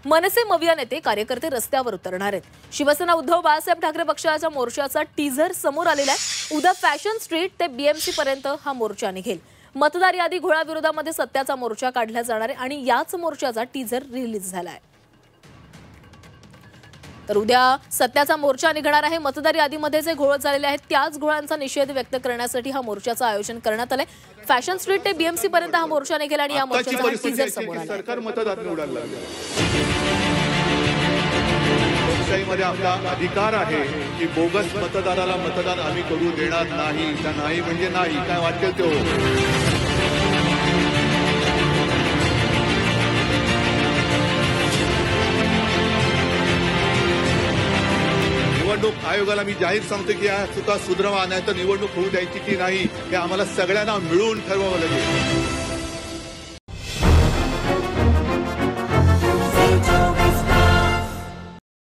मनसे मविया नेते कार्यकर्ते रस्त्यावर उतरणार आहेत। शिवसेना उद्धव बाळासाहेब ठाकरे पक्षाच्या मोर्चाचा टीझर समोर आलेला आहे। उद्या फॅशन स्ट्रीट ते बीएमसी पर्यंत हा मोर्चा निघेल। मतदार यादी घोळाविरोधामध्ये सत्याचा मोर्चा काढला जाणार आहे आणि याच मोर्चाचा टीझर रिलीज झाला आहे। तर उद्या सत्याचा मोर्चा निघणार आहे। मतदार यादीमध्ये जे घोळ झालेले आहेत त्याच घोळांचा निषेध व्यक्त करण्यासाठी हा मोर्चाचं आयोजन करण्यात आलंय। फॅशन स्ट्रीट ते बीएमसी पर्यंत हा मोर्चा निघेल आणि या मोर्चाचा टीझर समोर आला। सरकार मतदार निवडायला लागलं। लोकशाहीमध्ये आपला अधिकार आहे की बोगस मतदाराला मतदान आम्ही करू देणार नाही। त्या नाही म्हणजे नाही, काय वाटेल ते हो। निवडणूक आयोगाला मी जाहीर सांगतो की या चुका सुधारावा, नाही तर निवडणूक होऊ द्यायची की नाही हे आम्हाला सगळ्यांना मिळून ठरवावं लागेल।